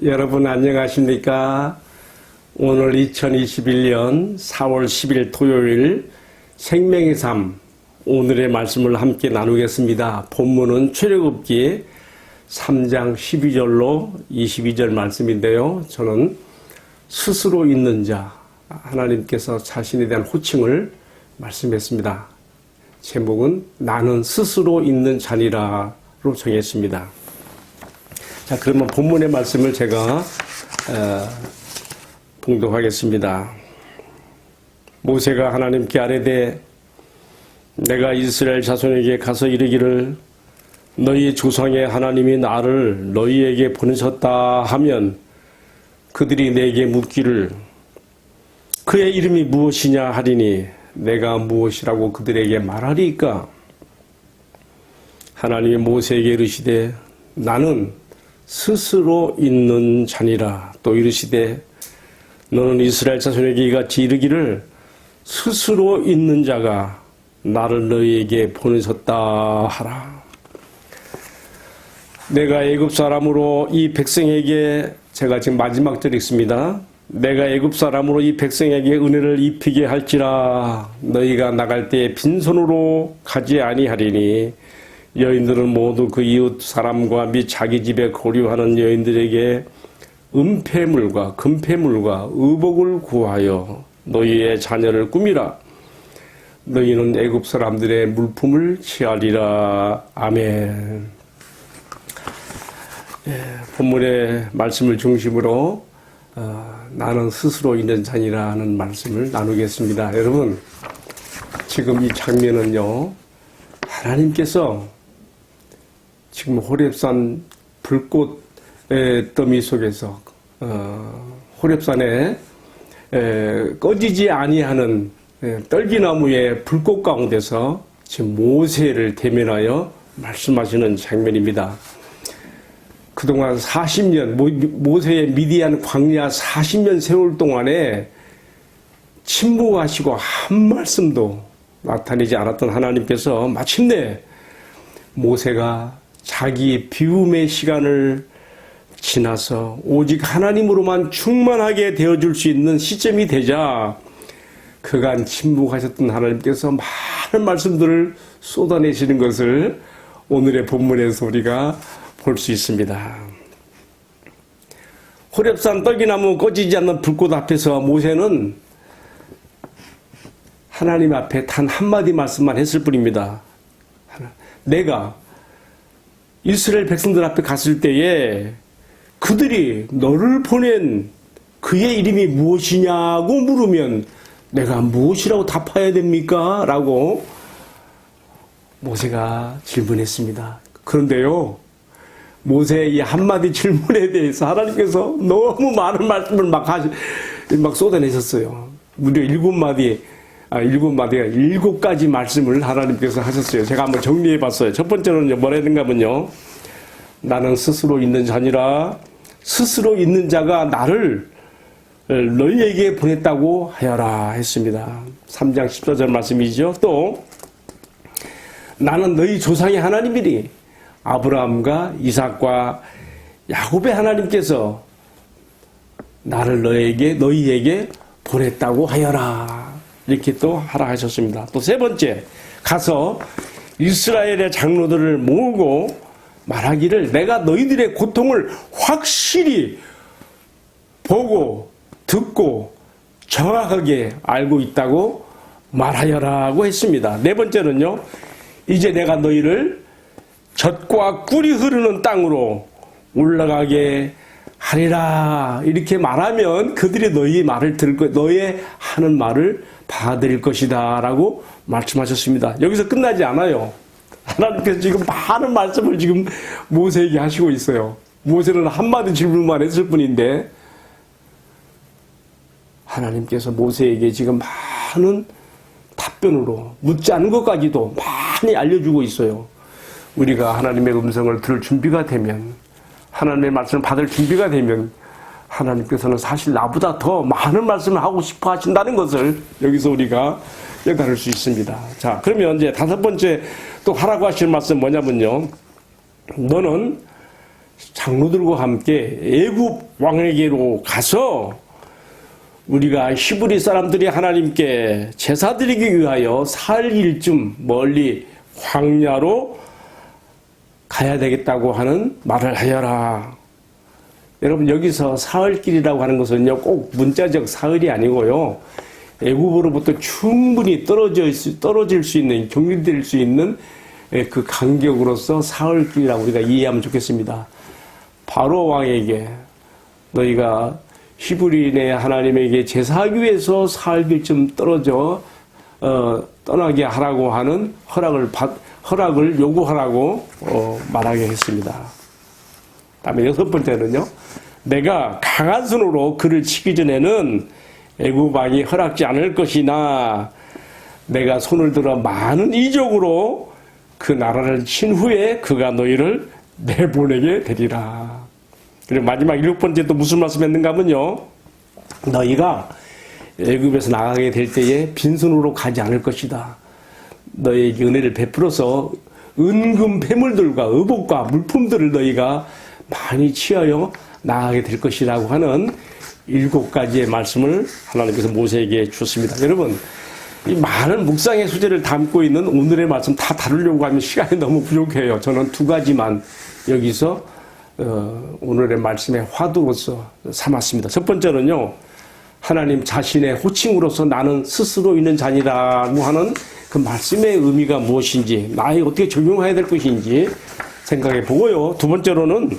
여러분 안녕하십니까? 오늘 2021년 4월 10일 토요일 생명의 삶 오늘의 말씀을 함께 나누겠습니다. 본문은 출애굽기 3장 12절로 22절 말씀인데요. 저는 스스로 있는 자, 하나님께서 자신에 대한 호칭을 말씀했습니다. 제목은 나는 스스로 있는 자니라로 정했습니다. 자, 그러면 본문의 말씀을 제가 봉독하겠습니다. 모세가 하나님께 아뢰되 내가 이스라엘 자손에게 가서 이르기를 너희 조상의 하나님이 나를 너희에게 보내셨다 하면 그들이 내게 묻기를 그의 이름이 무엇이냐 하리니 내가 무엇이라고 그들에게 말하리이까? 하나님이 모세에게 이르시되 나는 스스로 있는 자니라. 또 이르시되 너는 이스라엘 자손에게 이같이 이르기를 스스로 있는 자가 나를 너희에게 보내셨다 하라. 내가 애굽 사람으로 이 백성에게, 제가 지금 마지막 절에 있습니다. 내가 애굽 사람으로 이 백성에게 은혜를 입히게 할지라 너희가 나갈 때에 빈손으로 가지 아니하리니 여인들은 모두 그 이웃 사람과 및 자기 집에 거류하는 여인들에게 은폐물과 금폐물과 의복을 구하여 너희의 자녀를 꾸미라. 너희는 애굽 사람들의 물품을 취하리라. 아멘. 본문의 말씀을 중심으로 나는 스스로 있는 자니라는 말씀을 나누겠습니다. 여러분, 지금 이 장면은요, 하나님께서 지금 호렙산 불꽃의 더미 속에서 호렙산에 꺼지지 아니하는 떨기나무의 불꽃 가운데서 지금 모세를 대면하여 말씀하시는 장면입니다. 그동안 40년 모세의 미디안 광야 40년 세월 동안에 침묵하시고 한 말씀도 나타내지 않았던 하나님께서 마침내 모세가 자기 비움의 시간을 지나서 오직 하나님으로만 충만하게 되어줄 수 있는 시점이 되자 그간 침묵하셨던 하나님께서 많은 말씀들을 쏟아내시는 것을 오늘의 본문에서 우리가 볼 수 있습니다. 호렙산 떨기나무 꺼지지 않는 불꽃 앞에서 모세는 하나님 앞에 단 한마디 말씀만 했을 뿐입니다. 내가 이스라엘 백성들 앞에 갔을 때에 그들이 너를 보낸 그의 이름이 무엇이냐고 물으면 내가 무엇이라고 답해야 됩니까? 라고 모세가 질문했습니다. 그런데요, 모세의 이 한마디 질문에 대해서 하나님께서 너무 많은 말씀을 막 쏟아내셨어요. 무려 7가지 말씀을 하나님께서 하셨어요. 제가 한번 정리해 봤어요. 첫 번째는 뭐라 했는가 하면요. 나는 스스로 있는 자니라. 스스로 있는 자가 나를 너희에게 보냈다고 하여라 했습니다. 3장 14절 말씀이죠. 또 나는 너희 조상의 하나님이니 아브라함과 이삭과 야곱의 하나님께서 나를 너희에게 보냈다고 하여라. 이렇게 또 하라 하셨습니다. 또 세 번째, 가서 이스라엘의 장로들을 모으고 말하기를 내가 너희들의 고통을 확실히 보고 듣고 정확하게 알고 있다고 말하여라고 했습니다. 네 번째는요, 이제 내가 너희를 젖과 꿀이 흐르는 땅으로 올라가게 하리라. 이렇게 말하면 그들이 너희의 말을 들을 것, 너의 하는 말을 받아들일 것이다. 라고 말씀하셨습니다. 여기서 끝나지 않아요. 하나님께서 지금 많은 말씀을 지금 모세에게 하시고 있어요. 모세는 한마디 질문만 했을 뿐인데 하나님께서 모세에게 지금 많은 답변으로 묻지 않은 것까지도 많이 알려주고 있어요. 우리가 하나님의 음성을 들을 준비가 되면, 하나님의 말씀을 받을 준비가 되면 하나님께서는 사실 나보다 더 많은 말씀을 하고 싶어 하신다는 것을 여기서 우리가 깨달을 수 있습니다. 자, 그러면 이제 다섯 번째 또 하라고 하시는 말씀 뭐냐면요. 너는 장로들과 함께 애굽 왕에게로 가서 우리가 히브리 사람들이 하나님께 제사 드리기 위하여 사흘길쯤 멀리 광야로 가야 되겠다고 하는 말을 하여라. 여러분, 여기서 사흘길이라고 하는 것은요, 꼭 문자적 사흘이 아니고요, 애굽으로부터 충분히 떨어질 수 있는, 격리될 수 있는 그 간격으로서 사흘길이라고 우리가 이해하면 좋겠습니다. 바로 왕에게 너희가 히브리인의 하나님에게 제사하기 위해서 사흘길쯤 떨어져 떠나게 하라고 하는 허락을 요구하라고 말하게 했습니다. 다음에 6번째는요, 내가 강한 손으로 그를 치기 전에는 애굽 왕이 허락지 않을 것이나 내가 손을 들어 많은 이적으로 그 나라를 친 후에 그가 너희를 내보내게 되리라. 그리고 마지막 7번째 또 무슨 말씀했는가 하면요, 너희가 애굽에서 나가게 될 때에 빈손으로 가지 않을 것이다. 너희에게 은혜를 베풀어서 은금 패물들과 의복과 물품들을 너희가 많이 취하여 나가게 될 것이라고 하는 7가지의 말씀을 하나님께서 모세에게 주었습니다. 여러분, 이 많은 묵상의 소재를 담고 있는 오늘의 말씀 다 다루려고 하면 시간이 너무 부족해요. 저는 2가지만 여기서 오늘의 말씀의 화두로서 삼았습니다. 첫 번째는요, 하나님 자신의 호칭으로서 나는 스스로 있는 자니라고 하는 그 말씀의 의미가 무엇인지, 나에 어떻게 적용해야 될 것인지 생각해 보고요. 두 번째로는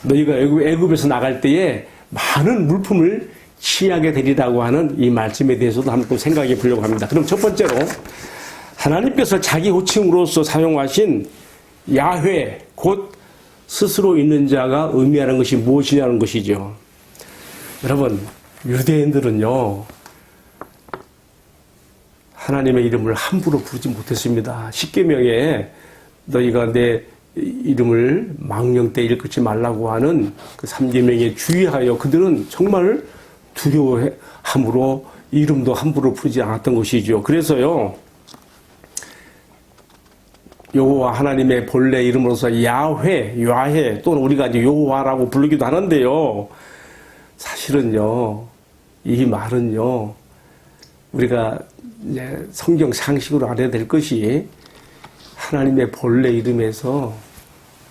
너희가 애굽에서 나갈 때에 많은 물품을 취하게 되리라고 하는 이 말씀에 대해서도 한번 생각해 보려고 합니다. 그럼 첫 번째로 하나님께서 자기 호칭으로서 사용하신 야훼, 곧 스스로 있는 자가 의미하는 것이 무엇이냐는 것이죠. 여러분, 유대인들은요, 하나님의 이름을 함부로 부르지 못했습니다. 십계명에 너희가 내 이름을 망령 때 일컫지 말라고 하는 그 3계명에 주의하여 그들은 정말 두려워함으로 이름도 함부로 부르지 않았던 것이죠. 그래서요, 여호와 하나님의 본래 이름으로서 야훼 또는 우리가 이제 여호와라고 부르기도 하는데요, 사실은요, 이 말은요, 우리가 이제 성경 상식으로 알아야 될 것이 하나님의 본래 이름에서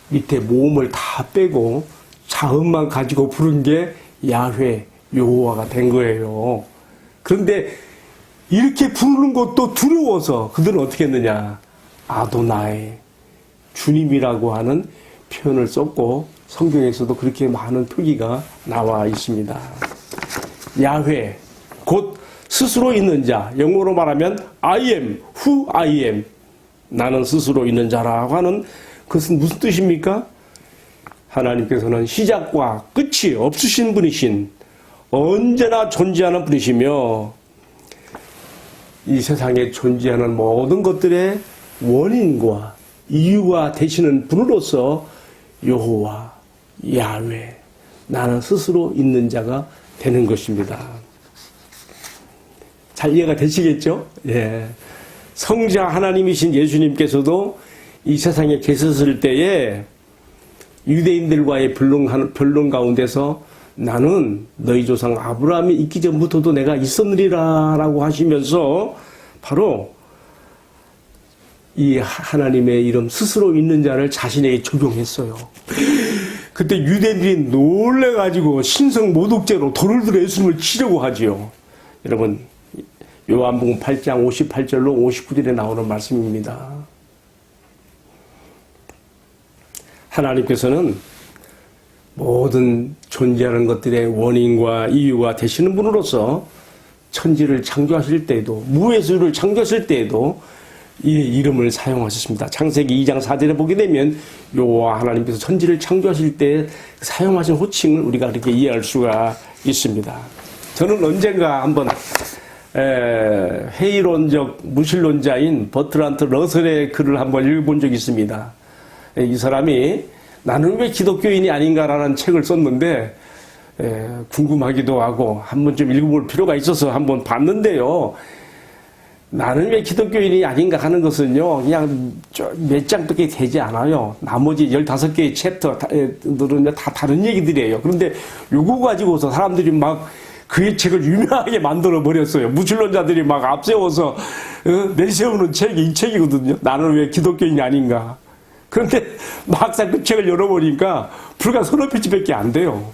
밑에 모음을 다 빼고 자음만 가지고 부른 게 야훼, 여호와가 된 거예요. 그런데 이렇게 부르는 것도 두려워서 그들은 어떻게 했느냐, 아도나이, 주님이라고 하는 표현을 썼고 성경에서도 그렇게 많은 표기가 나와 있습니다. 야훼, 곧 스스로 있는 자, 영어로 말하면 I am who I am, 나는 스스로 있는 자라고 하는 그것은 무슨 뜻입니까? 하나님께서는 시작과 끝이 없으신 분이신, 언제나 존재하는 분이시며 이 세상에 존재하는 모든 것들의 원인과 이유가 되시는 분으로서 여호와, 야훼, 나는 스스로 있는 자가 되는 것입니다. 잘 이해가 되시겠죠? 예. 성자 하나님이신 예수님께서도 이 세상에 계셨을 때에 유대인들과의 변론 가운데서 나는 너희 조상 아브라함이 있기 전부터도 내가 있었느리라 라고 하시면서 바로 이 하나님의 이름 스스로 있는 자를 자신에게 적용했어요. 그때 유대인들이 놀래가지고 신성 모독죄로 돌을 들어 예수님을 치려고 하지요. 여러분, 요한복음 8장 58절로 59절에 나오는 말씀입니다. 하나님께서는 모든 존재하는 것들의 원인과 이유가 되시는 분으로서 천지를 창조하실 때에도, 무에서를 창조하실 때에도 이 이름을 사용하셨습니다. 창세기 2장 4절에 보게 되면 여호와 하나님께서 천지를 창조하실 때 사용하신 호칭을 우리가 그렇게 이해할 수가 있습니다. 저는 언젠가 한번 회의론적 무신론자인 버트란트 러셀의 글을 한번 읽어본 적이 있습니다. 이 사람이 나는 왜 기독교인이 아닌가라는 책을 썼는데 궁금하기도 하고 한 번쯤 읽어볼 필요가 있어서 한번 봤는데요. 나는 왜 기독교인이 아닌가 하는 것은요, 그냥 몇 장밖에 되지 않아요. 나머지 15개의 챕터들은 다 다른 얘기들이에요. 그런데 요거 가지고서 사람들이 막 그의 책을 유명하게 만들어 버렸어요. 무신론자들이 막 앞세워서 내세우는 책이 이 책이거든요. 나는 왜 기독교인이 아닌가. 그런데 막상 그 책을 열어보니까 불과 서너 페이지밖에 안 돼요.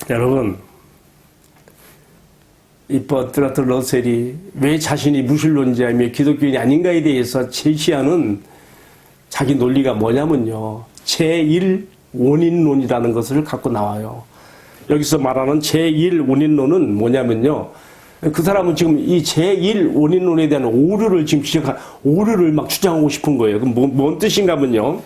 여러분, 이 버트라트 러셀이 왜 자신이 무신론자이며 기독교인이 아닌가에 대해서 제시하는 자기 논리가 뭐냐면요, 제1원인론이라는 것을 갖고 나와요. 여기서 말하는 제1원인론은 뭐냐면요, 그 사람은 지금 이 제1원인론에 대한 오류를 지금 오류를 막 주장하고 싶은 거예요. 그럼 뭔 뜻인가면요,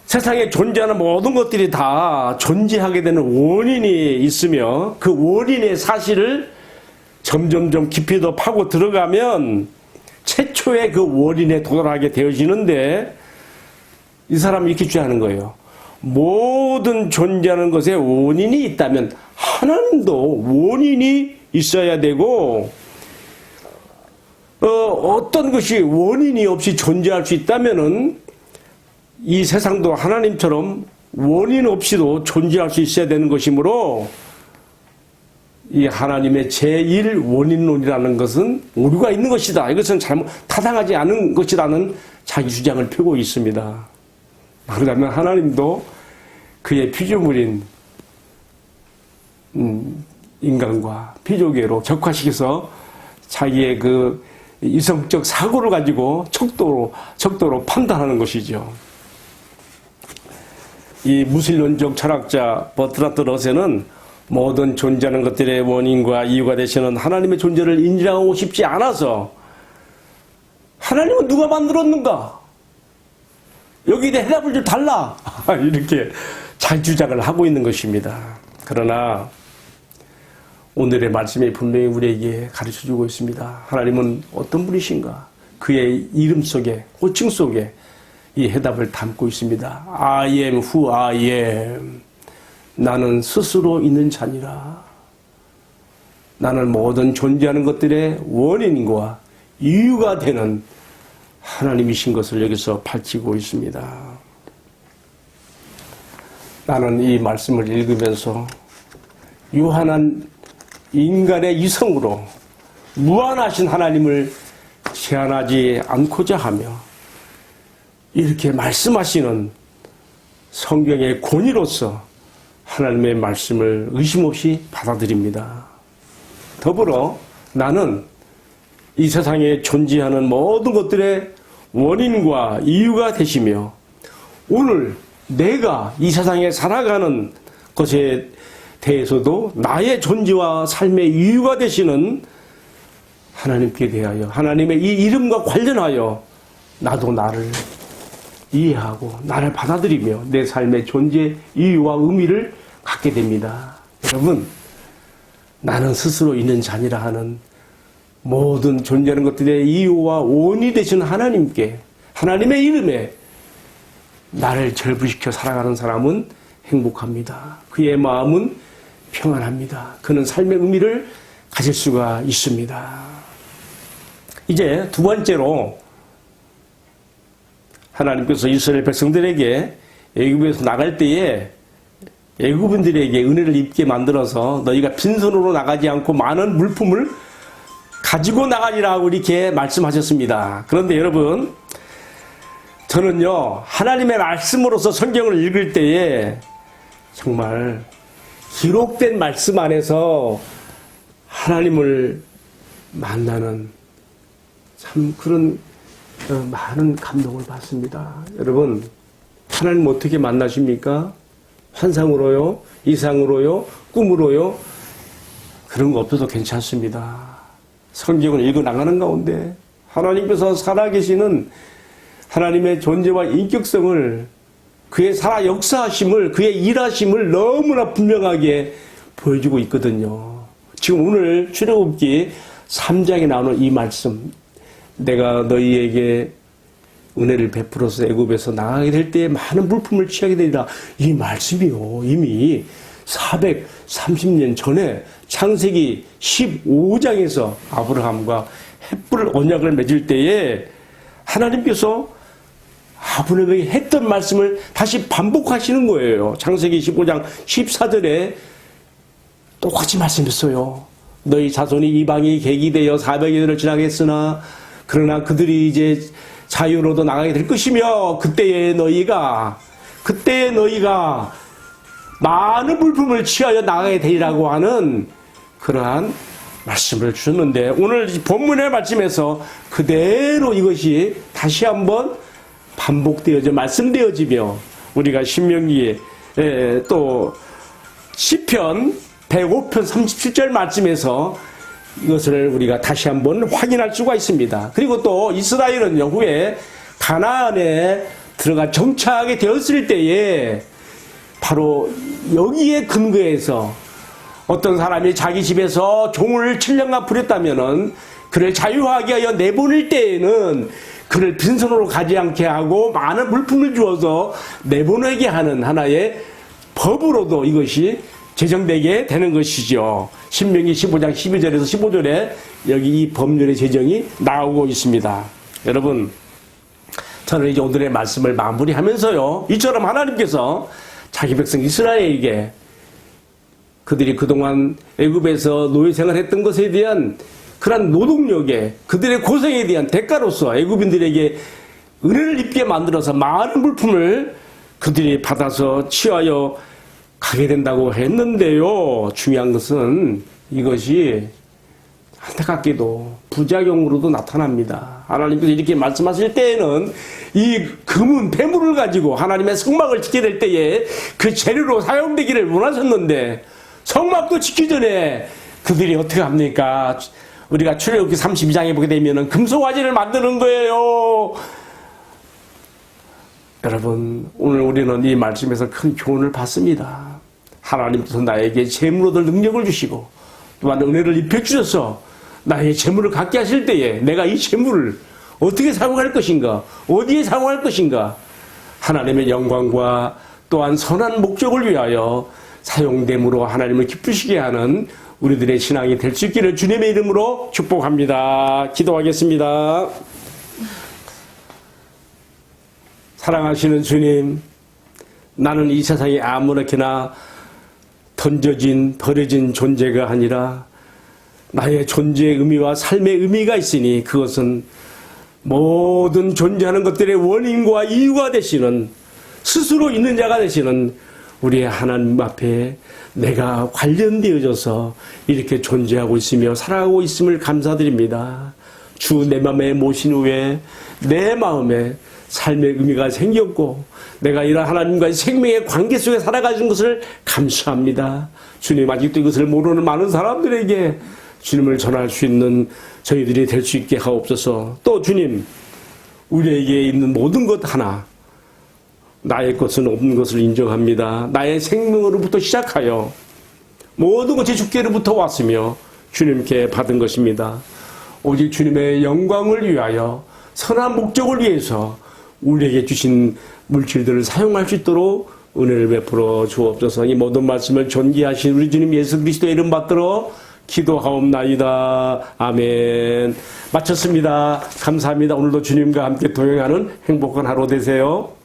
세상에 존재하는 모든 것들이 다 존재하게 되는 원인이 있으며 그 원인의 사실을 점점점 깊이 더 파고 들어가면 최초의 그 원인에 도달하게 되어지는데, 이 사람이 이렇게 주장하는 거예요. 모든 존재하는 것에 원인이 있다면 하나님도 원인이 있어야 되고, 어떤 것이 원인이 없이 존재할 수 있다면은 이 세상도 하나님처럼 원인 없이도 존재할 수 있어야 되는 것이므로 이 하나님의 제1원인론이라는 것은 오류가 있는 것이다. 이것은 타당하지 않은 것이라는 자기 주장을 펴고 있습니다. 그러면 하나님도 그의 피조물인 인간과 피조계로 격화시켜서 자기의 그 이성적 사고를 가지고 척도로 판단하는 것이죠. 이 무신론적 철학자 버트라트 러셀은 모든 존재하는 것들의 원인과 이유가 되시는 하나님의 존재를 인정하고 싶지 않아서 하나님은 누가 만들었는가? 여기에 대해 해답을 좀 달라! 이렇게 자기 주장을 하고 있는 것입니다. 그러나 오늘의 말씀이 분명히 우리에게 가르쳐주고 있습니다. 하나님은 어떤 분이신가? 그의 이름 속에, 호칭 속에 이 해답을 담고 있습니다. I am who I am. 나는 스스로 있는 자니라. 나는 모든 존재하는 것들의 원인과 이유가 되는 하나님이신 것을 여기서 밝히고 있습니다. 나는 이 말씀을 읽으면서 유한한 인간의 이성으로 무한하신 하나님을 제한하지 않고자 하며 이렇게 말씀하시는 성경의 권위로서 하나님의 말씀을 의심 없이 받아들입니다. 더불어 나는 이 세상에 존재하는 모든 것들의 원인과 이유가 되시며 오늘 내가 이 세상에 살아가는 것에 대해서도 나의 존재와 삶의 이유가 되시는 하나님께 대하여 하나님의 이 이름과 관련하여 나도 나를 이해하고 나를 받아들이며 내 삶의 존재 이유와 의미를 갖게 됩니다. 여러분, 나는 스스로 있는 자니라 하는 모든 존재하는 것들의 이유와 원인이 되시는 하나님께, 하나님의 이름에 나를 절부시켜 살아가는 사람은 행복합니다. 그의 마음은 평안합니다. 그는 삶의 의미를 가질 수가 있습니다. 이제 두 번째로 하나님께서 이스라엘 백성들에게 애굽에서 나갈 때에 애굽인들에게 은혜를 입게 만들어서 너희가 빈손으로 나가지 않고 많은 물품을 가지고 나가리라고 이렇게 말씀하셨습니다. 그런데 여러분, 저는요, 하나님의 말씀으로서 성경을 읽을 때에 정말 기록된 말씀 안에서 하나님을 만나는 참 그런 많은 감동을 받습니다. 여러분, 하나님 어떻게 만나십니까? 환상으로요? 이상으로요? 꿈으로요? 그런 거 없어도 괜찮습니다. 성경을 읽어 나가는 가운데 하나님께서 살아계시는 하나님의 존재와 인격성을, 그의 살아 역사하심을, 그의 일하심을 너무나 분명하게 보여주고 있거든요. 지금 오늘 출애굽기 3장에 나오는 이 말씀, 내가 너희에게 은혜를 베풀어서 애굽에서 나가게 될 때에 많은 물품을 취하게 되리라. 이 말씀이요, 이미 430년 전에 창세기 15장에서 아브라함과 햇불 언약을 맺을 때에 하나님께서 아브라함에게 했던 말씀을 다시 반복하시는 거예요. 창세기 15장 14절에 똑같이 말씀했어요. 너희 자손이 이방이 객이 되어 400여년을 지나겠으나 그러나 그들이 이제 자유로도 나가게 될 것이며 그때에 너희가 많은 물품을 취하여 나가게 되리라고 하는 그러한 말씀을 주셨는데 오늘 본문의 말씀에서 그대로 이것이 다시 한번 반복되어져 말씀되어지며 우리가 신명기에 또 시편 105편 37절 말씀에서 이것을 우리가 다시 한번 확인할 수가 있습니다. 그리고 또 이스라엘은 후에 가나안에 들어가 정착하게 되었을 때에 바로 여기에 근거해서 어떤 사람이 자기 집에서 종을 7년간 부렸다면은 그를 자유하게 하여 내보낼 때에는 그를 빈손으로 가지 않게 하고 많은 물품을 주어서 내보내게 하는 하나의 법으로도 이것이 제정되게 되는 것이죠. 신명기 15장 12절에서 15절에 여기 이 법률의 제정이 나오고 있습니다. 여러분, 저는 이제 오늘의 말씀을 마무리하면서요, 이처럼 하나님께서 자기 백성 이스라엘에게 그들이 그동안 애굽에서 노예 생활했던 것에 대한 그러한 노동력에 그들의 고생에 대한 대가로서 애굽인들에게 은혜를 입게 만들어서 많은 물품을 그들이 받아서 취하여 가게 된다고 했는데요. 중요한 것은 이것이 안타깝게도 부작용으로도 나타납니다. 하나님께서 이렇게 말씀하실 때에는 이 금은 폐물을 가지고 하나님의 성막을 지켜야 될 때에 그 재료로 사용되기를 원하셨는데 성막도 짓기 전에 그들이 어떻게 합니까? 우리가 출애굽기 32장에 보게 되면 금송아지를 만드는 거예요. 여러분, 오늘 우리는 이 말씀에서 큰 교훈을 받습니다. 하나님께서 나에게 재물을 얻을 능력을 주시고 또한 은혜를 입혀주셔서 나의 재물을 갖게 하실 때에 내가 이 재물을 어떻게 사용할 것인가, 어디에 사용할 것인가, 하나님의 영광과 또한 선한 목적을 위하여 사용됨으로 하나님을 기쁘시게 하는 우리들의 신앙이 될 수 있기를 주님의 이름으로 축복합니다. 기도하겠습니다. 사랑하시는 주님, 나는 이 세상에 아무렇게나 던져진, 버려진 존재가 아니라 나의 존재의 의미와 삶의 의미가 있으니 그것은 모든 존재하는 것들의 원인과 이유가 되시는, 스스로 있는 자가 되시는 우리의 하나님 앞에 내가 관련되어져서 이렇게 존재하고 있으며 살아가고 있음을 감사드립니다. 주 내 마음에 모신 후에 내 마음에 삶의 의미가 생겼고 내가 이런 하나님과의 생명의 관계 속에 살아가는 것을 감사합니다. 주님, 아직도 이것을 모르는 많은 사람들에게 주님을 전할 수 있는 저희들이 될 수 있게 하옵소서. 또 주님, 우리에게 있는 모든 것 하나, 나의 것은 없는 것을 인정합니다. 나의 생명으로부터 시작하여 모든 것이 주께로부터 왔으며 주님께 받은 것입니다. 오직 주님의 영광을 위하여 선한 목적을 위해서 우리에게 주신 물질들을 사용할 수 있도록 은혜를 베풀어 주옵소서. 이 모든 말씀을 존귀하신 우리 주님 예수 그리스도의 이름 받들어 기도하옵나이다. 아멘. 마쳤습니다. 감사합니다. 오늘도 주님과 함께 동행하는 행복한 하루 되세요.